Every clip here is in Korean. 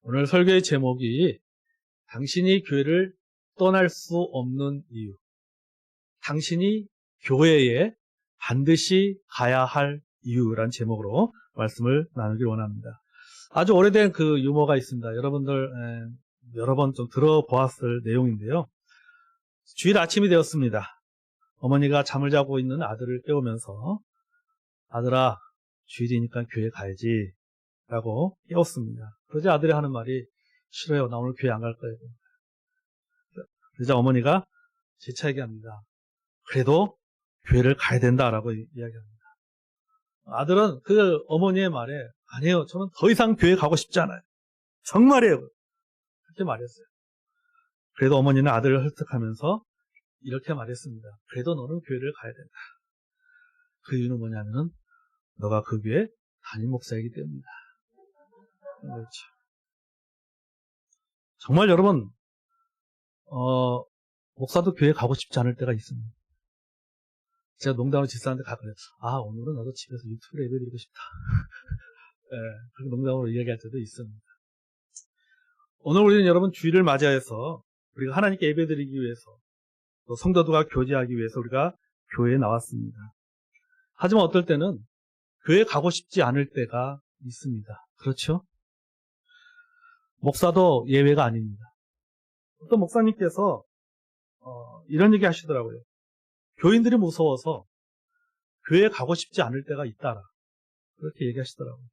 오늘 설교의 제목이 당신이 교회를 떠날 수 없는 이유. 당신이 교회에 반드시 가야 할 이유란 제목으로 말씀을 나누길 원합니다. 아주 오래된 그 유머가 있습니다. 여러분들 여러 번 좀 들어보았을 내용인데요. 주일 아침이 되었습니다. 어머니가 잠을 자고 있는 아들을 깨우면서 아들아, 주일이니까 교회 가야지 라고 깨웠습니다. 그러자 아들이 하는 말이 싫어요. 나 오늘 교회 안 갈 거예요. 그러자 어머니가 재차 얘기합니다. 그래도 교회를 가야 된다라고 이야기합니다. 아들은 그 어머니의 말에 아니에요. 저는 더 이상 교회 가고 싶지 않아요. 정말이에요. 그렇게 말했어요. 그래도 어머니는 아들을 설득하면서 이렇게 말했습니다. 그래도 너는 교회를 가야 된다. 그 이유는 뭐냐면은 너가 그 교회 담임 목사이기 때문이다. 그렇죠. 정말 여러분 목사도 교회 가고 싶지 않을 때가 있습니다. 제가 농담으로 집사한테 가거든요. 오늘은 나도 집에서 유튜브를 예배드리고 싶다. 네, 그렇게 농담으로 이야기할 때도 있습니다. 오늘 우리는 여러분 주일을 맞이해서 우리가 하나님께 예배드리기 위해서 또 성도들과 교제하기 위해서 우리가 교회에 나왔습니다. 하지만 어떨 때는 교회에 가고 싶지 않을 때가 있습니다. 그렇죠? 목사도 예외가 아닙니다. 어떤 목사님께서 이런 얘기 하시더라고요. 교인들이 무서워서 교회에 가고 싶지 않을 때가 있다라. 그렇게 얘기하시더라고요.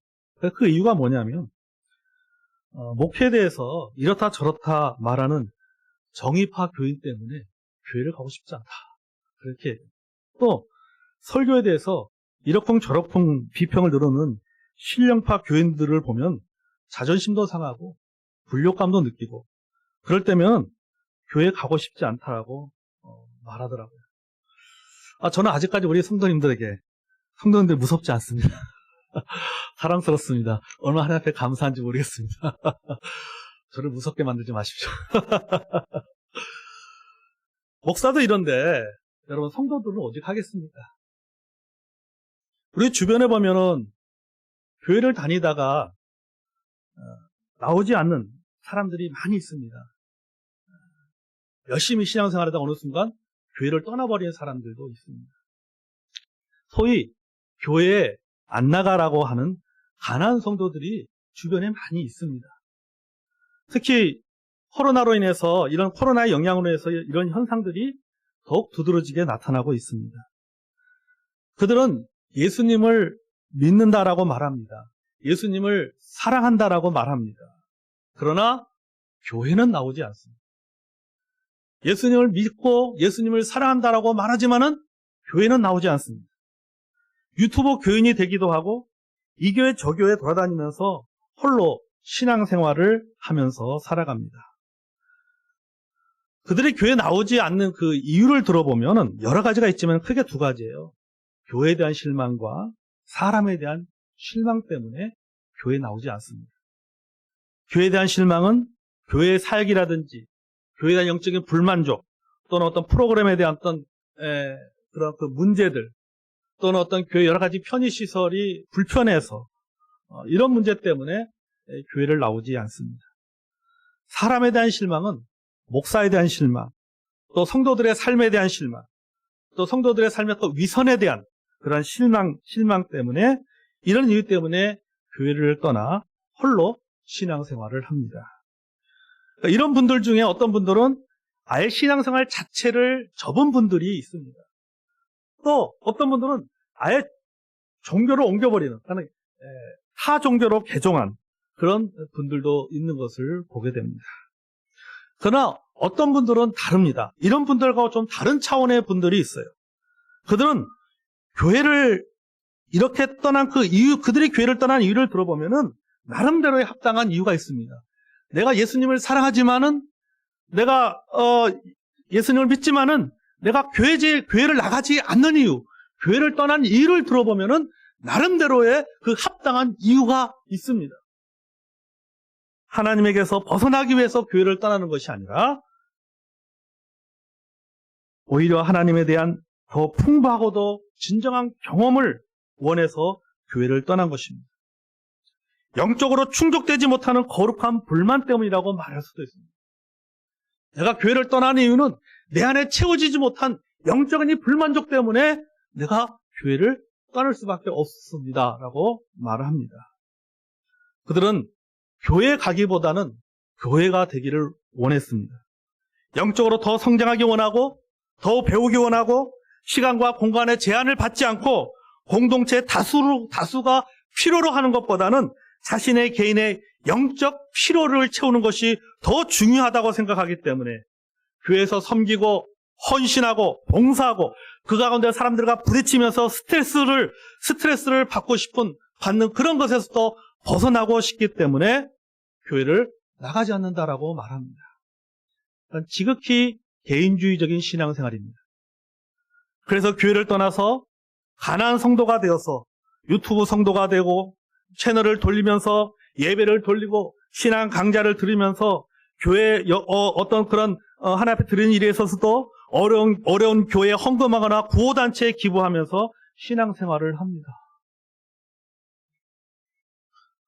그 이유가 뭐냐면 목회에 대해서 이렇다 저렇다 말하는 정의파 교인 때문에 교회를 가고 싶지 않다. 그렇게 또 설교에 대해서 이러쿵 저러쿵 비평을 늘어놓는 신령파 교인들을 보면 자존심도 상하고 불욕감도 느끼고 그럴 때면 교회에 가고 싶지 않다라고 말하더라고요. 저는 아직까지 우리 성도님들 무섭지 않습니다. 사랑스럽습니다. 얼마나 하나님 앞에 감사한지 모르겠습니다. 저를 무섭게 만들지 마십시오. 목사도 이런데 여러분 성도들은 오직 하겠습니까? 우리 주변에 보면은 교회를 다니다가 나오지 않는 사람들이 많이 있습니다. 열심히 신앙생활하다가 어느 순간 교회를 떠나버리는 사람들도 있습니다. 소위 교회에 안 나가라고 하는 가난한 성도들이 주변에 많이 있습니다. 특히 코로나로 인해서 이런 코로나의 영향으로 해서 이런 현상들이 더욱 두드러지게 나타나고 있습니다. 그들은 예수님을 믿는다라고 말합니다. 예수님을 사랑한다라고 말합니다. 그러나 교회는 나오지 않습니다. 예수님을 믿고 예수님을 사랑한다라고 말하지만은 교회는 나오지 않습니다. 유튜브 교인이 되기도 하고 이 교회 저 교회 돌아다니면서 홀로 신앙생활을 하면서 살아갑니다. 그들이 교회에 나오지 않는 그 이유를 들어보면 여러 가지가 있지만 크게 두 가지예요. 교회에 대한 실망과 사람에 대한 실망 때문에 교회에 나오지 않습니다. 교회에 대한 실망은 교회의 사역이라든지 교회에 대한 영적인 불만족 또는 어떤 프로그램에 대한 어떤 그런 그 문제들 또는 어떤 교회 여러 가지 편의시설이 불편해서 이런 문제 때문에 교회를 나오지 않습니다. 사람에 대한 실망은 목사에 대한 실망, 또 성도들의 삶에 대한 실망, 또 성도들의 삶의 또 위선에 대한 그런 실망 때문에 이런 이유 때문에 교회를 떠나 홀로 신앙생활을 합니다. 그러니까 이런 분들 중에 어떤 분들은 아예 신앙생활 자체를 접은 분들이 있습니다. 또 어떤 분들은 아예 종교를 옮겨버리는, 그러니까 타 종교로 개종한 그런 분들도 있는 것을 보게 됩니다. 그러나 어떤 분들은 다릅니다. 이런 분들과 좀 다른 차원의 분들이 있어요. 그들은 교회를 이렇게 떠난 그 이유, 그들이 교회를 떠난 이유를 들어보면은 나름대로의 합당한 이유가 있습니다. 내가 예수님을 사랑하지만은 내가 예수님을 믿지만은 내가 교회를 나가지 않는 이유, 교회를 떠난 이유를 들어보면은 나름대로의 그 합당한 이유가 있습니다. 하나님에게서 벗어나기 위해서 교회를 떠나는 것이 아니라 오히려 하나님에 대한 더 풍부하고도 진정한 경험을 원해서 교회를 떠난 것입니다. 영적으로 충족되지 못하는 거룩한 불만 때문이라고 말할 수도 있습니다. 내가 교회를 떠나는 이유는 내 안에 채워지지 못한 영적인 이 불만족 때문에 내가 교회를 떠날 수밖에 없습니다. 라고 말을 합니다. 그들은 교회 가기보다는 교회가 되기를 원했습니다. 영적으로 더 성장하기 원하고 더 배우기 원하고 시간과 공간의 제한을 받지 않고 공동체 다수가 필요로 하는 것보다는 자신의 개인의 영적 필요를 채우는 것이 더 중요하다고 생각하기 때문에 교회에서 섬기고 헌신하고 봉사하고 그 가운데 사람들과 부딪히면서 스트레스를 받는 그런 것에서도 벗어나고 싶기 때문에 교회를 나가지 않는다라고 말합니다. 그러니까 지극히 개인주의적인 신앙생활입니다. 그래서 교회를 떠나서 가난한 성도가 되어서 유튜브 성도가 되고 채널을 돌리면서 예배를 돌리고 신앙 강좌를 들으면서 교회 어떤 그런 하나님 앞에 드리는 일에 있어서도 어려운 교회에 헌금하거나 구호단체에 기부하면서 신앙생활을 합니다.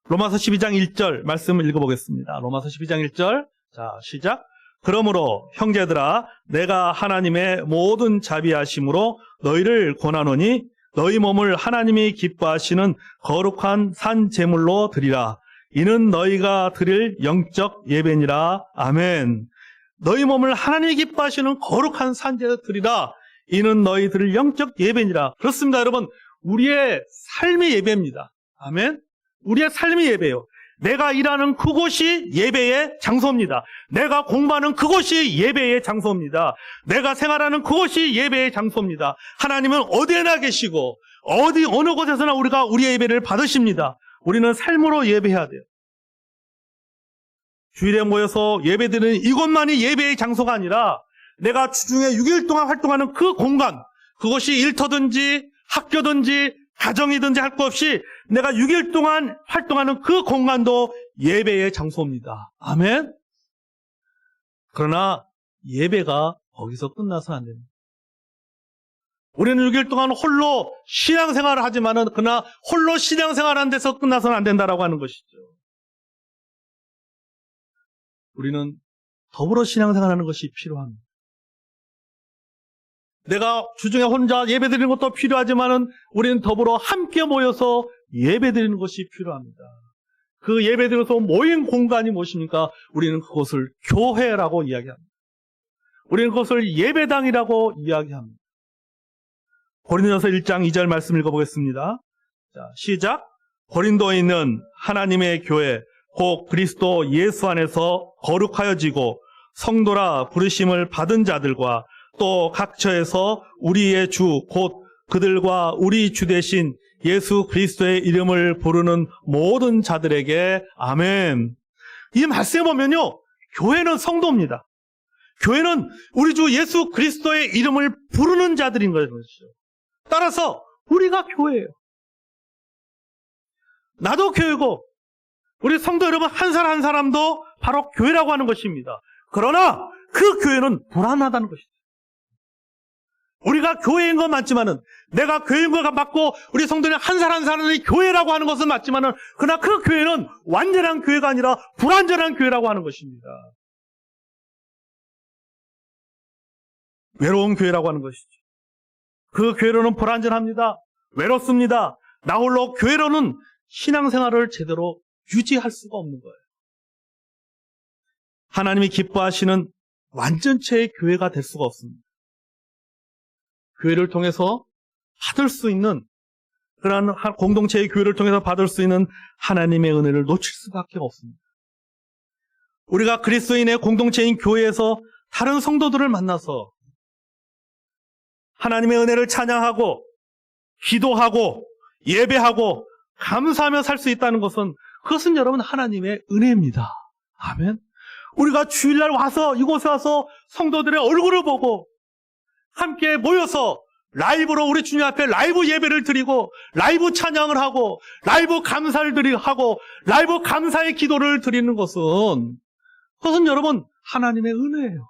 로마서 12장 1절 말씀 읽어보겠습니다. 로마서 12장 1절. 자, 시작. 그러므로 형제들아 내가 하나님의 모든 자비하심으로 너희를 권하노니 너희 몸을 하나님이 기뻐하시는 거룩한 산 제물로 드리라. 이는 너희가 드릴 영적 예배니라. 아멘. 너희 몸을 하나님이 기뻐하시는 거룩한 산 제물로 드리라. 이는 너희 드릴 영적 예배니라. 그렇습니다, 여러분. 우리의 삶의 예배입니다. 아멘. 우리의 삶의 예배예요. 내가 일하는 그곳이 예배의 장소입니다. 내가 공부하는 그곳이 예배의 장소입니다. 내가 생활하는 그곳이 예배의 장소입니다. 하나님은 어디에나 계시고 어느 곳에서나 우리가 우리의 예배를 받으십니다. 우리는 삶으로 예배해야 돼요. 주일에 모여서 예배드리는 이곳만이 예배의 장소가 아니라 내가 주중에 6일 동안 활동하는 그 공간, 그것이 일터든지 학교든지 가정이든지 할 것 없이 내가 6일 동안 활동하는 그 공간도 예배의 장소입니다. 아멘. 그러나 예배가 거기서 끝나서는 안 됩니다. 우리는 6일 동안 홀로 신앙생활을 하지만은 그러나 홀로 신앙생활하는 데서 끝나서는 안 된다라고 하는 것이죠. 우리는 더불어 신앙생활하는 것이 필요합니다. 내가 주중에 혼자 예배드리는 것도 필요하지만은 우리는 더불어 함께 모여서 예배드리는 것이 필요합니다. 그 예배드려서 모인 공간이 무엇입니까? 우리는 그것을 교회라고 이야기합니다. 우리는 그것을 예배당이라고 이야기합니다. 고린도전서 1장 2절 말씀 읽어보겠습니다. 자, 시작. 고린도에 있는 하나님의 교회 곧 그리스도 예수 안에서 거룩하여지고 성도라 부르심을 받은 자들과 또 각처에서 우리의 주 곧 그들과 우리 주 대신 예수 그리스도의 이름을 부르는 모든 자들에게 아멘. 이 말씀에 보면요, 교회는 성도입니다. 교회는 우리 주 예수 그리스도의 이름을 부르는 자들인 것이죠. 따라서 우리가 교회예요. 나도 교회고 우리 성도 여러분 한 사람 한 사람도 바로 교회라고 하는 것입니다. 그러나 그 교회는 불안하다는 것이죠. 우리가 교회인 건 맞지만은 내가 교회인 걸 맞고 우리 성도는 한 사람 한 사람이 교회라고 하는 것은 맞지만은 그러나 그 교회는 완전한 교회가 아니라 불완전한 교회라고 하는 것입니다. 외로운 교회라고 하는 것이죠. 그 교회로는 불완전합니다. 외롭습니다. 나 홀로 교회로는 신앙생활을 제대로 유지할 수가 없는 거예요. 하나님이 기뻐하시는 완전체의 교회가 될 수가 없습니다. 교회를 통해서 받을 수 있는 그러한 공동체의 교회를 통해서 받을 수 있는 하나님의 은혜를 놓칠 수밖에 없습니다. 우리가 그리스도인의 공동체인 교회에서 다른 성도들을 만나서 하나님의 은혜를 찬양하고 기도하고 예배하고 감사하며 살 수 있다는 것은 그것은 여러분 하나님의 은혜입니다. 아멘. 우리가 주일날 와서 이곳에 와서 성도들의 얼굴을 보고 함께 모여서 라이브로 우리 주님 앞에 라이브 예배를 드리고 라이브 찬양을 하고 라이브 감사를 하고 라이브 감사의 기도를 드리는 것은 그것은 여러분 하나님의 은혜예요.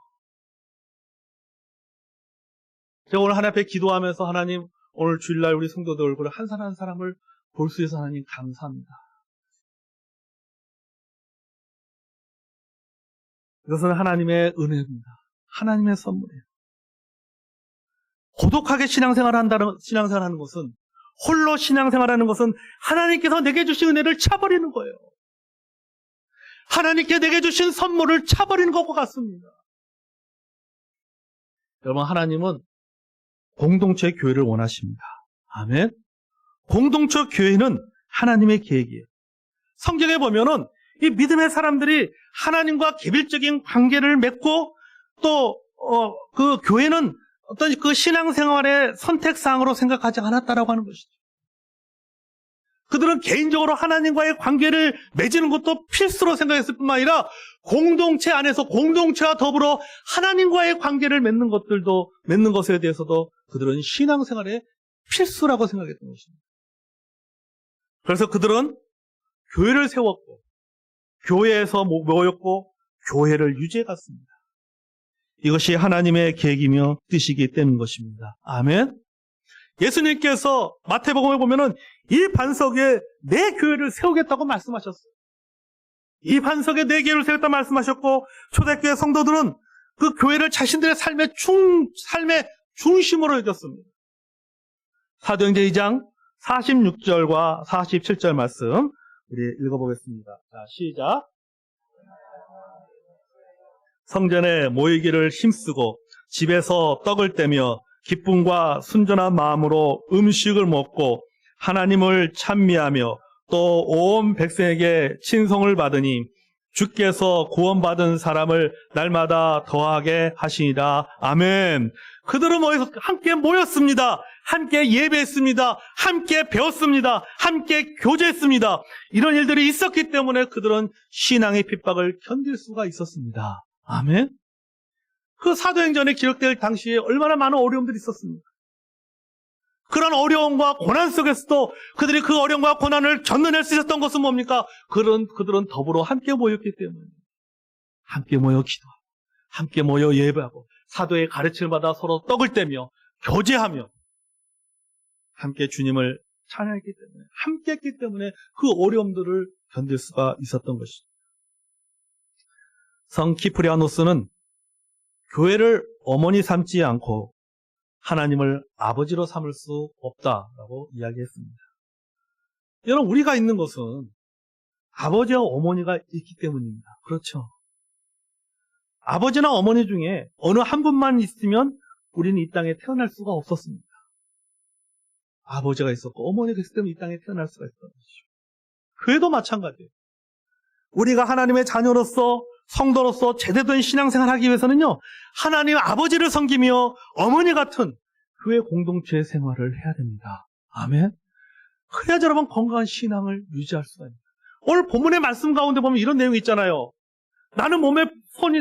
제가 오늘 하나님 앞에 기도하면서 하나님 오늘 주일날 우리 성도들 얼굴을 한 사람 한 사람을 볼 수 있어서 하나님 감사합니다. 이것은 하나님의 은혜입니다. 하나님의 선물이에요. 고독하게 신앙생활하는 것은, 홀로 신앙생활하는 것은 하나님께서 내게 주신 은혜를 차버리는 거예요. 하나님께 내게 주신 선물을 차버리는 것과 같습니다. 여러분, 하나님은 공동체 교회를 원하십니다. 아멘. 공동체 교회는 하나님의 계획이에요. 성경에 보면은 이 믿음의 사람들이 하나님과 개별적인 관계를 맺고 또 그 교회는 어떤 그 신앙생활의 선택사항으로 생각하지 않았다라고 하는 것이죠. 그들은 개인적으로 하나님과의 관계를 맺는 것도 필수로 생각했을 뿐만 아니라 공동체 안에서 공동체와 더불어 하나님과의 관계를 맺는 것에 대해서도 그들은 신앙생활의 필수라고 생각했던 것입니다. 그래서 그들은 교회를 세웠고 교회에서 모였고 교회를 유지해 갔습니다. 이것이 하나님의 계획이며 뜻이기 때문인 것입니다. 아멘. 예수님께서 마태복음에 보면은 이 반석에 내 교회를 세우겠다고 말씀하셨어요. 이 반석에 내 교회를 세우겠다고 말씀하셨고 초대교회 성도들은 그 교회를 자신들의 삶의 중심으로 여겼습니다. 사도행전 2장 46절과 47절 말씀 우리 읽어보겠습니다. 자, 시작. 성전에 모이기를 힘쓰고 집에서 떡을 떼며 기쁨과 순전한 마음으로 음식을 먹고 하나님을 찬미하며 또 온 백성에게 친송을 받으니 주께서 구원받은 사람을 날마다 더하게 하시니라. 아멘. 그들은 함께 모였습니다. 함께 예배했습니다. 함께 배웠습니다. 함께 교제했습니다. 이런 일들이 있었기 때문에 그들은 신앙의 핍박을 견딜 수가 있었습니다. 아멘. 그 사도행전에 기록될 당시에 얼마나 많은 어려움들이 있었습니까? 그런 어려움과 고난 속에서도 그들이 그 어려움과 고난을 견뎌낼 수 있었던 것은 뭡니까? 그들은 더불어 함께 모였기 때문에 함께 모여 기도하고 함께 모여 예배하고 사도의 가르침을 받아 서로 떡을 떼며 교제하며 함께 주님을 찬양했기 때문에 함께 했기 때문에 그 어려움들을 견딜 수가 있었던 것이죠. 성 키프리아노스는 교회를 어머니 삼지 않고 하나님을 아버지로 삼을 수 없다라고 이야기했습니다. 여러분, 우리가 있는 것은 아버지와 어머니가 있기 때문입니다. 그렇죠? 아버지나 어머니 중에 어느 한 분만 있으면 우리는 이 땅에 태어날 수가 없었습니다. 아버지가 있었고 어머니가 있을 때문에 이 땅에 태어날 수가 있었던 것이죠. 교회도 마찬가지예요. 우리가 하나님의 자녀로서 성도로서 제대로 된 신앙생활을 하기 위해서는요, 하나님 아버지를 섬기며 어머니 같은 교회 공동체 생활을 해야 됩니다. 아멘. 그래야 여러분 건강한 신앙을 유지할 수가 있습니다. 오늘 본문의 말씀 가운데 보면 이런 내용이 있잖아요. 나는 몸에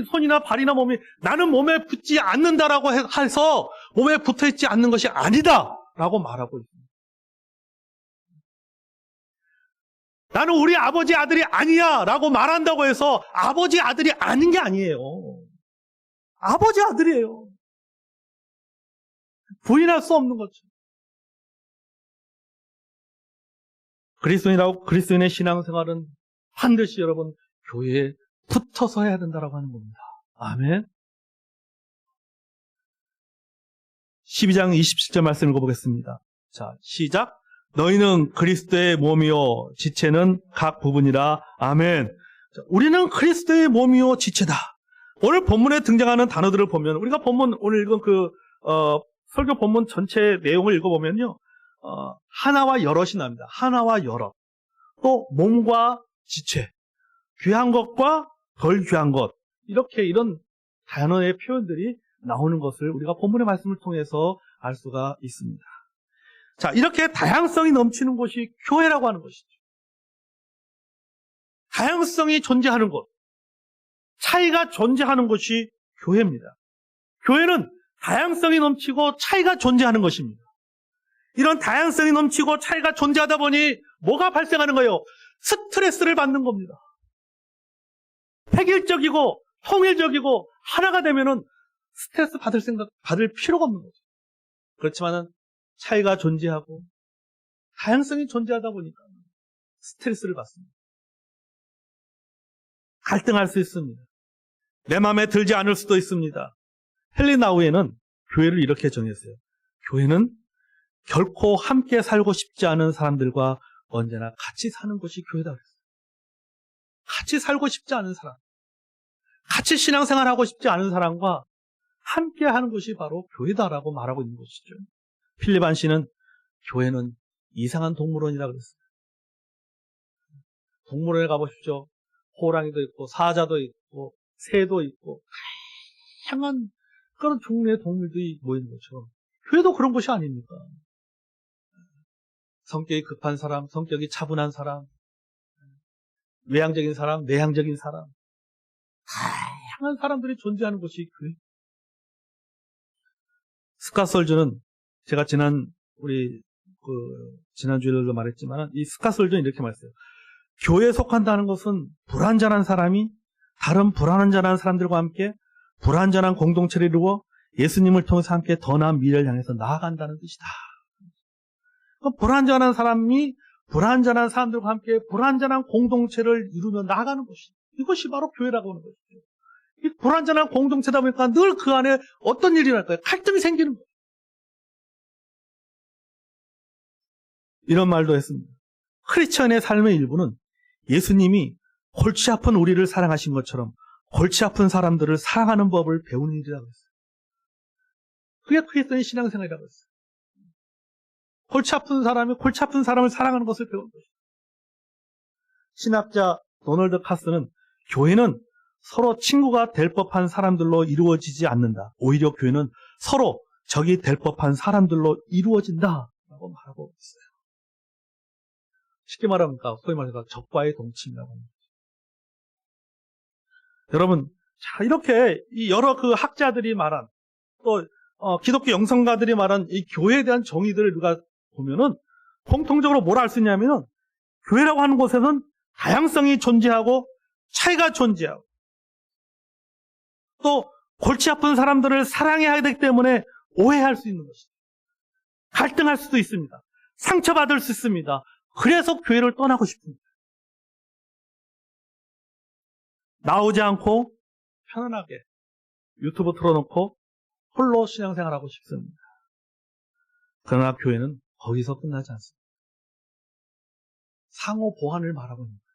손이나 발이나 몸이 나는 몸에 붙지 않는다라고 해서 몸에 붙어있지 않는 것이 아니다 라고 말하고 있습니다. 나는 우리 아버지 아들이 아니야 라고 말한다고 해서 아버지 아들이 아닌 게 아니에요. 아버지 아들이에요. 부인할 수 없는 거죠. 그리스도인의 신앙생활은 반드시 여러분 교회에 붙어서 해야 된다라고 하는 겁니다. 아멘. 12장 27절 말씀 읽어보겠습니다. 자, 시작. 너희는 그리스도의 몸이요 지체는 각 부분이라. 아멘. 자, 우리는 그리스도의 몸이요 지체다. 오늘 본문에 등장하는 단어들을 보면 우리가 오늘 읽은 설교 본문 전체 내용을 읽어보면요, 하나와 여럿이 납니다. 하나와 여럿. 또 몸과 지체, 귀한 것과 덜 귀한 것, 이런 단어의 표현들이 나오는 것을 우리가 본문의 말씀을 통해서 알 수가 있습니다. 자, 이렇게 다양성이 넘치는 곳이 교회라고 하는 것이죠. 다양성이 존재하는 곳, 차이가 존재하는 곳이 교회입니다. 교회는 다양성이 넘치고 차이가 존재하는 것입니다. 이런 다양성이 넘치고 차이가 존재하다 보니 뭐가 발생하는 거예요? 스트레스를 받는 겁니다. 획일적이고 통일적이고 하나가 되면은 스트레스 받을 필요가 없는 거죠. 그렇지만은 차이가 존재하고 다양성이 존재하다 보니까 스트레스를 받습니다. 갈등할 수 있습니다. 내 마음에 들지 않을 수도 있습니다. 헨리 나우에는 교회를 이렇게 정했어요. 교회는 결코 함께 살고 싶지 않은 사람들과 언제나 같이 사는 것이 교회다 그랬어요. 같이 살고 싶지 않은 사람, 같이 신앙생활하고 싶지 않은 사람과 함께 하는 것이 바로 교회다라고 말하고 있는 것이죠. 필립 안시는 교회는 이상한 동물원이라 그랬어요. 동물원에 가보십시오. 호랑이도 있고 사자도 있고 새도 있고 다양한 그런 종류의 동물들이 모이는 것처럼 교회도 그런 것이 아닙니까? 성격이 급한 사람, 성격이 차분한 사람, 외향적인 사람, 내향적인 사람, 다양한 사람들이 존재하는 것이 교회. 스카솔즈는 제가 지난주에도 말했지만 이 스카솔즈는 이렇게 말했어요. 교회에 속한다는 것은 불완전한 사람이 다른 불완전한 사람들과 함께 불완전한 공동체를 이루어 예수님을 통해서 함께 더 나은 미래를 향해서 나아간다는 뜻이다. 불완전한 사람이 불완전한 사람들과 함께 불완전한 공동체를 이루며 나아가는 것이 이것이 바로 교회라고 하는 것이죠. 이 불완전한 공동체다 보니까 늘 그 안에 어떤 일이 날까요? 갈등이 생기는 거예요. 이런 말도 했습니다. 크리스천의 삶의 일부는 예수님이 골치 아픈 우리를 사랑하신 것처럼 골치 아픈 사람들을 사랑하는 법을 배우는 일이라고 했어요. 그게 크리스천의 신앙생활이라고 했어요. 골치 아픈 사람이 골치 아픈 사람을 사랑하는 것을 배우는 것이죠. 신학자 도널드 카스는 교회는 서로 친구가 될 법한 사람들로 이루어지지 않는다. 오히려 교회는 서로 적이 될 법한 사람들로 이루어진다라고 말하고 있어요. 쉽게 말하면 소위 말해서 적과의 동침이라고 합니다. 여러분, 자, 이렇게 이 여러 그 학자들이 말한 또 기독교 영성가들이 말한 이 교회에 대한 정의들을 우리가 보면은 공통적으로 뭘 알 수 있냐면은 교회라고 하는 곳에는 다양성이 존재하고 차이가 존재하고 또 골치 아픈 사람들을 사랑해야 되기 때문에 오해할 수 있는 것이죠. 갈등할 수도 있습니다. 상처받을 수 있습니다. 그래서 교회를 떠나고 싶습니다. 나오지 않고 편안하게 유튜브 틀어놓고 홀로 신앙생활하고 싶습니다. 그러나 교회는 거기서 끝나지 않습니다. 상호 보완을 말하고 있는 거예요.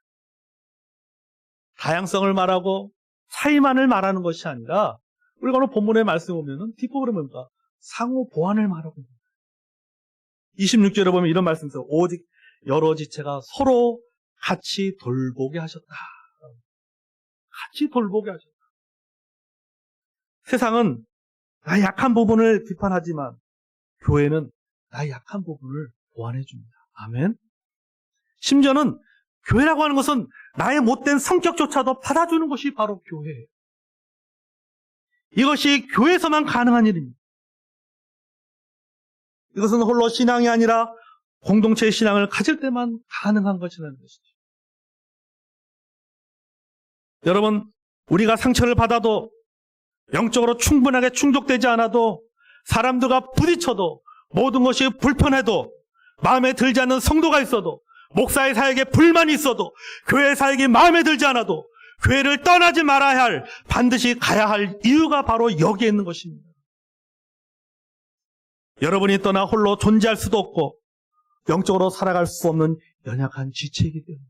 다양성을 말하고 차이만을 말하는 것이 아니라 우리가 오늘 본문의 말씀 보면은 뒷부분에 뭡니까? 상호 보완을 말하고 있는 거예요. 26절에 보면 이런 말씀이 있어요. 오직 여러 지체가 서로 같이 돌보게 하셨다. 같이 돌보게 하셨다. 세상은 나의 약한 부분을 비판하지만 교회는 나의 약한 부분을 보완해 줍니다. 아멘. 심지어는 교회라고 하는 것은 나의 못된 성격조차도 받아주는 것이 바로 교회예요. 이것이 교회에서만 가능한 일입니다. 이것은 홀로 신앙이 아니라 공동체의 신앙을 가질 때만 가능한 것이라는 것이죠. 여러분, 우리가 상처를 받아도 영적으로 충분하게 충족되지 않아도 사람들과 부딪혀도 모든 것이 불편해도 마음에 들지 않는 성도가 있어도 목사의 사역에 불만이 있어도 교회 사역이 마음에 들지 않아도 교회를 떠나지 말아야 할 반드시 가야 할 이유가 바로 여기에 있는 것입니다. 여러분이 떠나 홀로 존재할 수도 없고 영적으로 살아갈 수 없는 연약한 지체이기 때문에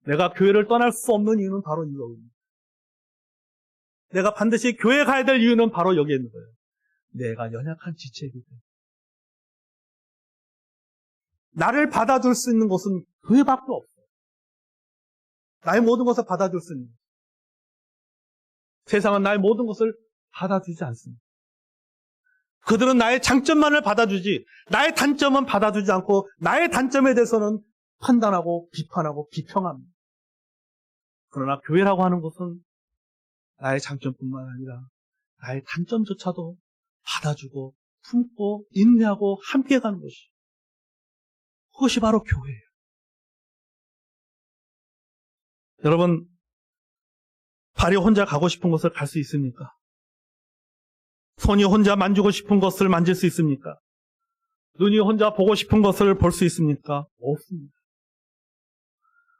내가 교회를 떠날 수 없는 이유는 바로 이거입니다. 내가 반드시 교회에 가야 될 이유는 바로 여기에 있는 거예요. 내가 연약한 지체이기 때문에 나를 받아줄 수 있는 것은 교회밖에 없어요. 나의 모든 것을 받아줄 수 있는 것. 세상은 나의 모든 것을 받아주지 않습니다. 그들은 나의 장점만을 받아주지 나의 단점은 받아주지 않고 나의 단점에 대해서는 판단하고 비판하고 비평합니다. 그러나 교회라고 하는 것은 나의 장점뿐만 아니라 나의 단점조차도 받아주고 품고 인내하고 함께 가는 것이 그것이 바로 교회예요. 여러분, 발이 혼자 가고 싶은 곳을 갈 수 있습니까? 손이 혼자 만지고 싶은 것을 만질 수 있습니까? 눈이 혼자 보고 싶은 것을 볼 수 있습니까? 없습니다.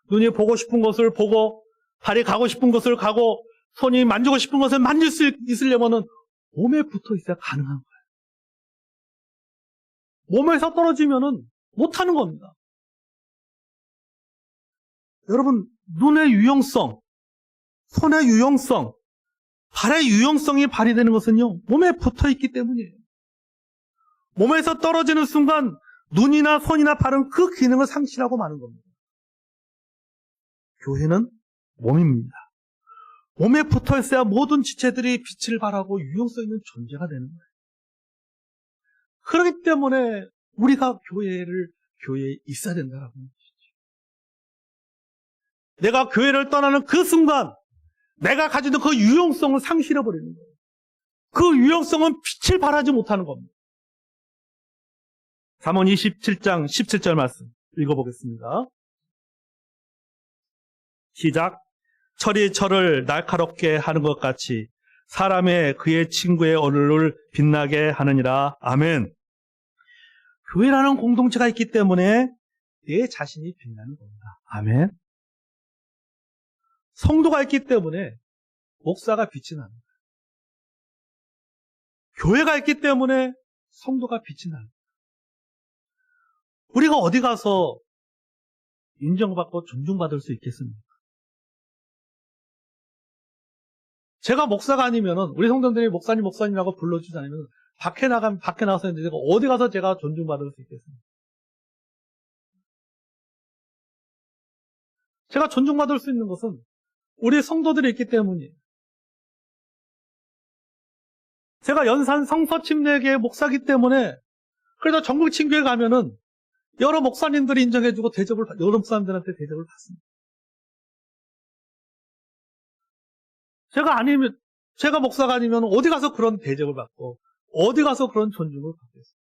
눈이 보고 싶은 것을 보고 발이 가고 싶은 곳을 가고 손이 만지고 싶은 것을 만질 수 있으려면 몸에 붙어 있어야 가능한 거예요. 몸에서 떨어지면은 못하는 겁니다. 여러분, 눈의 유용성, 손의 유용성, 발의 유용성이 발휘되는 것은요, 몸에 붙어 있기 때문이에요. 몸에서 떨어지는 순간 눈이나 손이나 발은 그 기능을 상실하고 마는 겁니다. 교회는 몸입니다. 몸에 붙어 있어야 모든 지체들이 빛을 발하고 유용성 있는 존재가 되는 거예요. 그렇기 때문에 우리가 교회에 있어야 된다라고 하는 것이죠. 내가 교회를 떠나는 그 순간 내가 가지는 그 유용성을 상실해버리는 거예요. 그 유용성은 빛을 발하지 못하는 겁니다. 잠언 27장 17절 말씀 읽어보겠습니다. 시작. 철이 철을 날카롭게 하는 것 같이 사람의 그의 친구의 얼굴을 빛나게 하느니라. 아멘. 교회라는 공동체가 있기 때문에 내 자신이 빛나는 겁니다. 아멘. 성도가 있기 때문에 목사가 빛이 나는 거예요. 교회가 있기 때문에 성도가 빛이 나는 거예요. 우리가 어디 가서 인정받고 존중받을 수 있겠습니까? 제가 목사가 아니면은 우리 성도들이 목사님이라고 불러주지 않으면 밖에 나가서 했는데 제가 어디 가서 제가 존중받을 수 있겠습니까? 제가 존중받을 수 있는 것은 우리 성도들이 있기 때문이에요. 제가 연산 성서침례교회 목사기 때문에 그래서 전국 친교회 가면은 여러 목사님들이 인정해주고 여러 목사님들한테 대접을 받습니다. 제가 목사가 아니면 어디 가서 그런 대접을 받고 어디 가서 그런 존중을 받겠어요.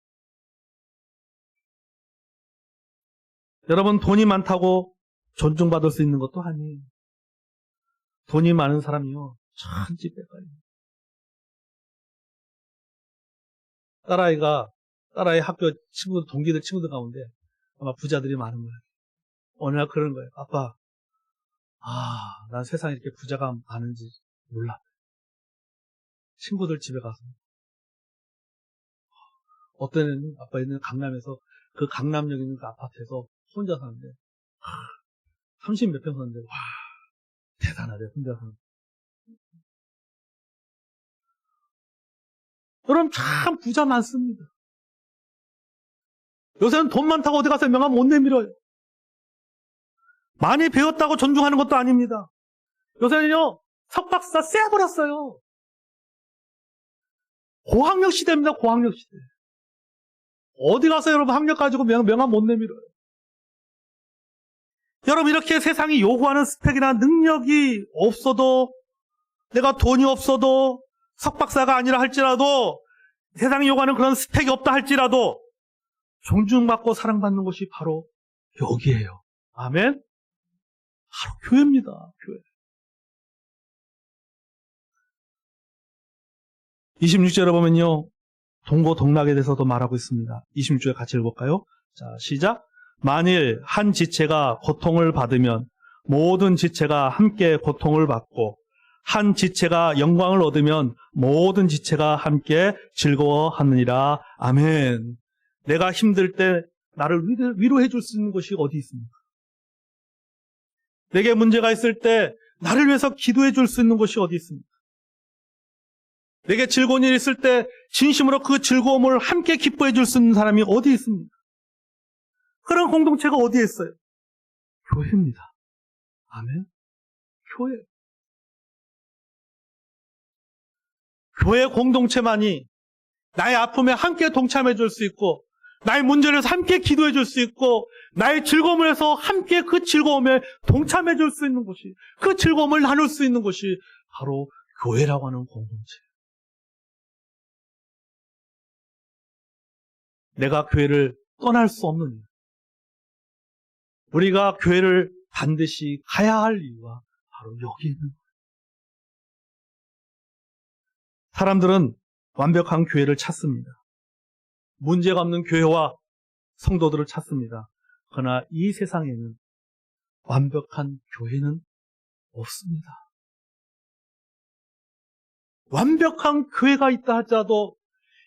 여러분, 돈이 많다고 존중받을 수 있는 것도 아니에요. 돈이 많은 사람이요, 천지백갈이에요. 딸아이 학교 동기들 친구들 가운데 아마 부자들이 많은 거예요. 어느 날 그러는 거예요. 아빠, 난 세상에 이렇게 부자가 많은지 몰라. 친구들 집에 가서. 어떤 애는 아빠는 강남에서 그 강남역 있는 그 아파트에서 혼자 사는데 30몇 평 사는데 와, 대단하대. 혼자 사는. 여러분, 참 부자 많습니다. 요새는 돈 많다고 어디 가서 명함 못 내밀어요. 많이 배웠다고 존중하는 것도 아닙니다. 요새는요, 석박사 쎄버렸어요. 고학력 시대입니다. 고학력 시대. 어디 가서 여러분 학력 가지고 명함 못 내밀어요. 여러분, 이렇게 세상이 요구하는 스펙이나 능력이 없어도, 내가 돈이 없어도, 석박사가 아니라 할지라도, 세상이 요구하는 그런 스펙이 없다 할지라도 존중받고 사랑받는 곳이 바로 여기예요. 아멘? 바로 교회입니다. 교회. 26절에 보면요, 동고동락에 대해서도 말하고 있습니다. 26절에 같이 읽어볼까요? 자, 시작. 만일 한 지체가 고통을 받으면 모든 지체가 함께 고통을 받고, 한 지체가 영광을 얻으면 모든 지체가 함께 즐거워하느니라. 아멘. 내가 힘들 때 나를 위로해 줄 수 있는 곳이 어디 있습니까? 내게 문제가 있을 때 나를 위해서 기도해 줄 수 있는 곳이 어디 있습니까? 내게 즐거운 일이 있을 때 진심으로 그 즐거움을 함께 기뻐해 줄 수 있는 사람이 어디 있습니까? 그런 공동체가 어디에 있어요? 교회입니다. 아멘. 교회. 교회 공동체만이 나의 아픔에 함께 동참해 줄 수 있고, 나의 문제를 위해서 함께 기도해 줄 수 있고, 나의 즐거움을 위해서 함께 그 즐거움에 동참해 줄 수 있는 곳이, 그 즐거움을 나눌 수 있는 곳이 바로 교회라고 하는 공동체예요. 내가 교회를 떠날 수 없는 이유, 우리가 교회를 반드시 가야 할 이유가 바로 여기 있는 거예요. 사람들은 완벽한 교회를 찾습니다. 문제가 없는 교회와 성도들을 찾습니다. 그러나 이 세상에는 완벽한 교회는 없습니다. 완벽한 교회가 있다 하더라도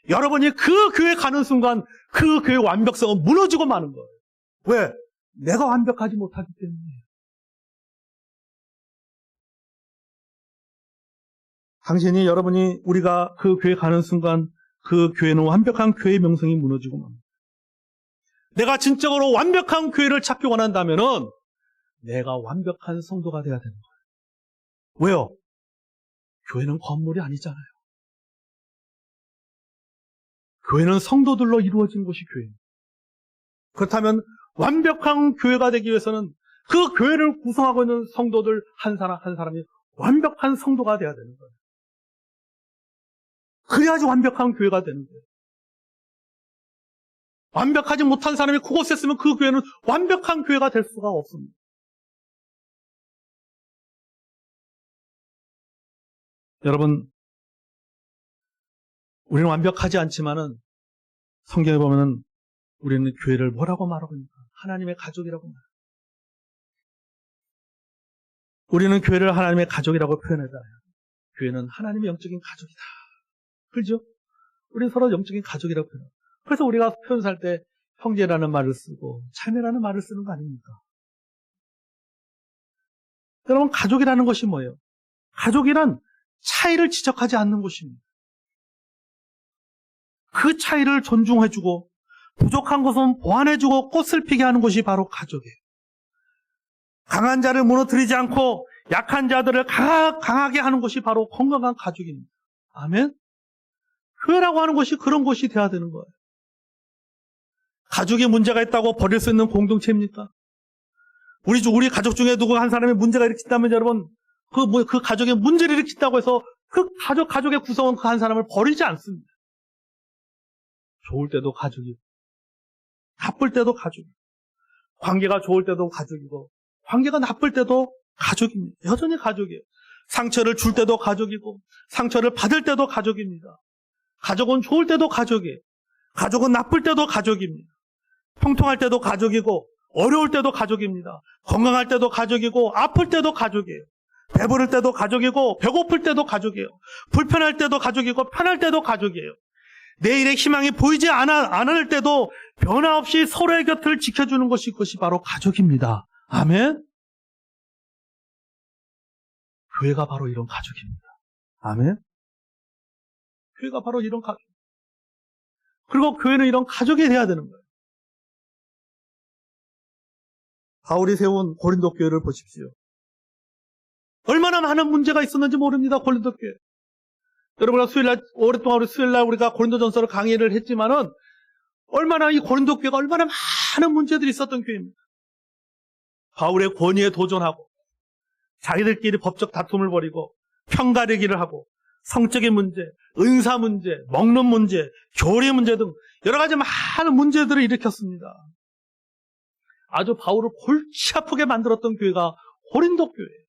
여러분이 그 교회 가는 순간 그 교회의 완벽성은 무너지고 마는 거예요. 왜? 내가 완벽하지 못하기 때문에. 당신이 여러분이 우리가 그 교회 가는 순간 그 교회는 완벽한 교회의 명성이 무너지고 맙니다. 내가 진정으로 완벽한 교회를 찾기 원한다면은 내가 완벽한 성도가 돼야 되는 거예요. 왜요? 교회는 건물이 아니잖아요. 교회는 성도들로 이루어진 곳이 교회입니다. 그렇다면 완벽한 교회가 되기 위해서는 그 교회를 구성하고 있는 성도들 한 사람 한 사람이 완벽한 성도가 돼야 되는 거예요. 그래야지 완벽한 교회가 되는 거예요. 완벽하지 못한 사람이 그곳에 있으면 그 교회는 완벽한 교회가 될 수가 없습니다. 여러분, 우리는 완벽하지 않지만은 성경에 보면은 우리는 교회를 뭐라고 말하고 있는가? 하나님의 가족이라고 말합니다. 우리는 교회를 하나님의 가족이라고 표현하잖아요. 교회는 하나님의 영적인 가족이다. 그렇죠? 우리는 서로 영적인 가족이라고 표현합니다. 그래서 우리가 표현할 때 형제라는 말을 쓰고 자매라는 말을 쓰는 거 아닙니까? 여러분, 가족이라는 것이 뭐예요? 가족이란 차이를 지적하지 않는 것입니다. 그 차이를 존중해주고 부족한 것은 보완해주고 꽃을 피게 하는 것이 바로 가족이에요. 강한 자를 무너뜨리지 않고 약한 자들을 강하게 하는 것이 바로 건강한 가족입니다. 아멘? 교회라고 하는 것이 그런 곳이 돼야 되는 거예요. 가족에 문제가 있다고 버릴 수 있는 공동체입니까? 우리 가족 중에 누구 한 사람이 문제가 일으킨다면 여러분, 그 가족에 문제를 일으킨다고 해서 그 가족의 구성원 그 한 사람을 버리지 않습니다. 좋을 때도 가족이고, 나쁠 때도 가족이고, 관계가 좋을 때도 가족이고, 관계가 나쁠 때도 가족입니다. 여전히 가족이에요. 상처를 줄 때도 가족이고, 상처를 받을 때도 가족입니다. 가족은 좋을 때도 가족이에요. 가족은 나쁠 때도 가족입니다. 평통할 때도 가족이고, 어려울 때도 가족입니다. 건강할 때도 가족이고, 아플 때도 가족이에요. 배부를 때도 가족이고, 배고플 때도 가족이에요. 불편할 때도 가족이고, 편할 때도 가족이에요. 내일의 희망이 보이지 않을 때도 변화 없이 서로의 곁을 지켜주는 것이 그것이 바로 가족입니다. 아멘? 교회가 바로 이런 가족입니다. 아멘? 교회가 바로 이런 가족. 그리고 교회는 이런 가족이 돼야 되는 거예요. 바울이 세운 고린도 교회를 보십시오. 얼마나 많은 문제가 있었는지 모릅니다. 고린도 교회. 여러분, 오랫동안 우리 수요일날 우리가 고린도전서를 강의를 했지만은 얼마나 이 고린도 교회가 얼마나 많은 문제들이 있었던 교회입니다. 바울의 권위에 도전하고 자기들끼리 법적 다툼을 벌이고 편가르기를 하고 성적인 문제, 은사 문제, 먹는 문제, 교리 문제 등 여러 가지 많은 문제들을 일으켰습니다. 아주 바울을 골치 아프게 만들었던 교회가 고린도 교회예요.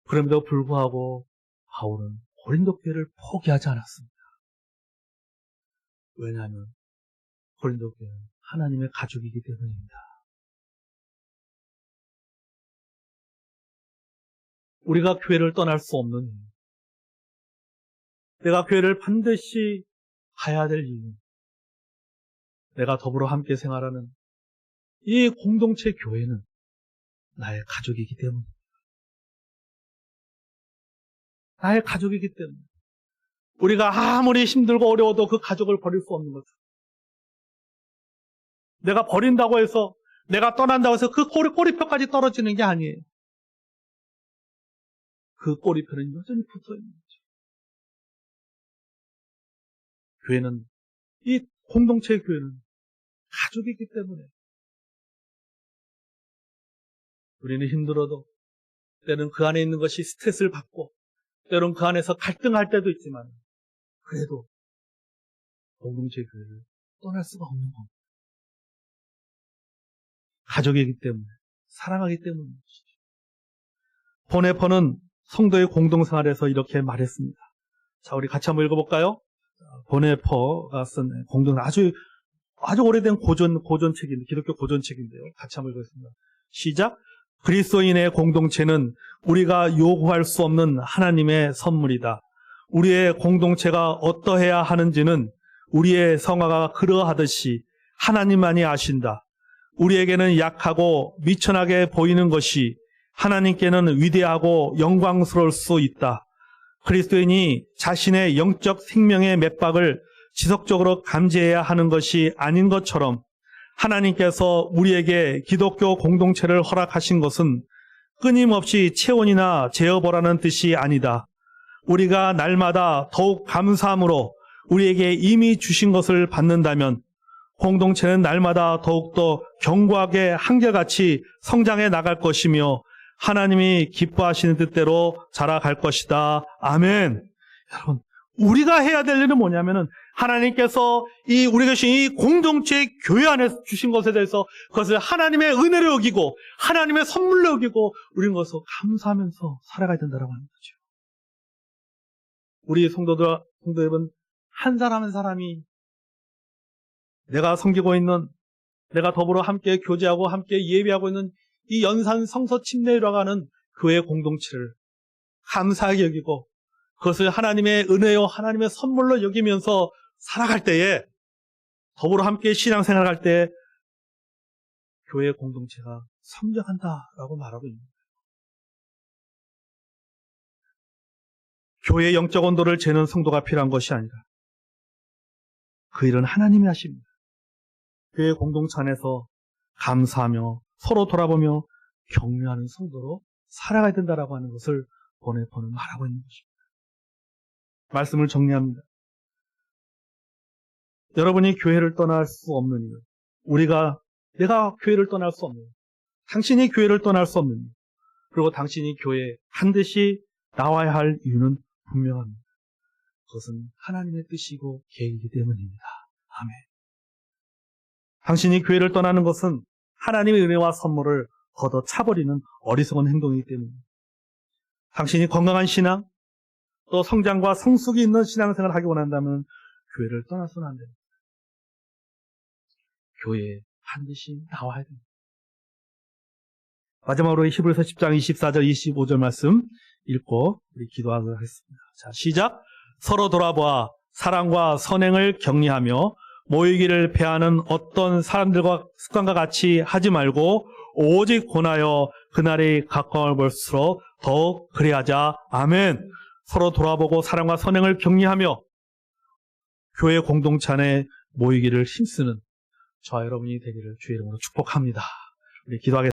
그럼에도 불구하고 바울은 고린도 교회를 포기하지 않았습니다. 왜냐하면 고린도 교회는 하나님의 가족이기 때문입니다. 우리가 교회를 떠날 수 없는 이유, 내가 교회를 반드시 가야 될 이유, 내가 더불어 함께 생활하는 이 공동체 교회는 나의 가족이기 때문입니다. 나의 가족이기 때문에 우리가 아무리 힘들고 어려워도 그 가족을 버릴 수 없는 거죠. 내가 버린다고 해서, 내가 떠난다고 해서 그 꼬리표까지 떨어지는 게 아니에요. 그 꼬리표는 여전히 붙어 있는 거죠. 교회는, 이 공동체의 교회는 가족이기 때문에 우리는 힘들어도 때는 그 안에 있는 것이 스트레스를 받고 때론 그 안에서 갈등할 때도 있지만 그래도 공동체의 교회를 떠날 수가 없는 겁니다. 가족이기 때문에, 사랑하기 때문이죠. 보네퍼는 성도의 공동생활에서 이렇게 말했습니다. 자, 우리 같이 한번 읽어볼까요? 보네퍼가 쓴 공동생활, 아주 오래된 고전책인데, 기독교 고전책인데요. 같이 한번 읽겠습니다. 시작. 그리스도인의 공동체는 우리가 요구할 수 없는 하나님의 선물이다. 우리의 공동체가 어떠해야 하는지는 우리의 성화가 그러하듯이 하나님만이 아신다. 우리에게는 약하고 미천하게 보이는 것이 하나님께는 위대하고 영광스러울 수 있다. 그리스도인이 자신의 영적 생명의 맥박을 지속적으로 감지해야 하는 것이 아닌 것처럼 하나님께서 우리에게 기독교 공동체를 허락하신 것은 끊임없이 체온이나 재어보라는 뜻이 아니다. 우리가 날마다 더욱 감사함으로 우리에게 이미 주신 것을 받는다면 공동체는 날마다 더욱더 견고하게 한결같이 성장해 나갈 것이며 하나님이 기뻐하시는 뜻대로 자라갈 것이다. 아멘. 여러분, 우리가 해야 될 일은 뭐냐면은 하나님께서 우리가 계신 이 공동체 교회 안에 주신 것에 대해서 그것을 하나님의 은혜로 여기고 하나님의 선물로 여기고 우리는 그것을 감사하면서 살아가야 된다고 하는 거죠. 우리 성도 여러분, 한 사람 한 사람이 내가 섬기고 있는, 내가 더불어 함께 교제하고 함께 예배하고 있는 이 연산 성서 침례라고 하는 교회 공동체를 감사하게 여기고 그것을 하나님의 은혜요 하나님의 선물로 여기면서 살아갈 때에, 더불어 함께 신앙생활을 할 때 교회 공동체가 성장한다라고 말하고 있는 거예요. 교회의 영적 온도를 재는 성도가 필요한 것이 아니라 그 일은 하나님이 하십니다. 교회 공동체 안에서 감사하며 서로 돌아보며 격려하는 성도로 살아가야 된다라고 하는 것을 오늘 말하고 있는 것입니다. 말씀을 정리합니다. 여러분이 교회를 떠날 수 없는 이유, 내가 교회를 떠날 수 없는 이유, 당신이 교회를 떠날 수 없는 이유, 그리고 당신이 교회에 반드시 나와야 할 이유는 분명합니다. 그것은 하나님의 뜻이고 계획이기 때문입니다. 아멘. 당신이 교회를 떠나는 것은 하나님의 은혜와 선물을 걷어 차버리는 어리석은 행동이기 때문입니다. 당신이 건강한 신앙, 또 성장과 성숙이 있는 신앙생활을 하기 원한다면 교회를 떠나서는 안 됩니다. 교회에 반드시 나와야 됩니다. 마지막으로 히브리서 10장 24절 25절 말씀 읽고 우리 기도하도록 하겠습니다. 자, 시작. 서로 돌아보아 사랑과 선행을 격리하며 모이기를 패하는 어떤 사람들과 습관과 같이 하지 말고 오직 권하여 그날이 가까워 볼수록 더욱 그리하자. 아멘. 서로 돌아보고 사랑과 선행을 격리하며 교회 공동체 안에 모이기를 힘쓰는 저와 여러분이 되기를 주의 이름으로 축복합니다. 우리 기도하겠습니다.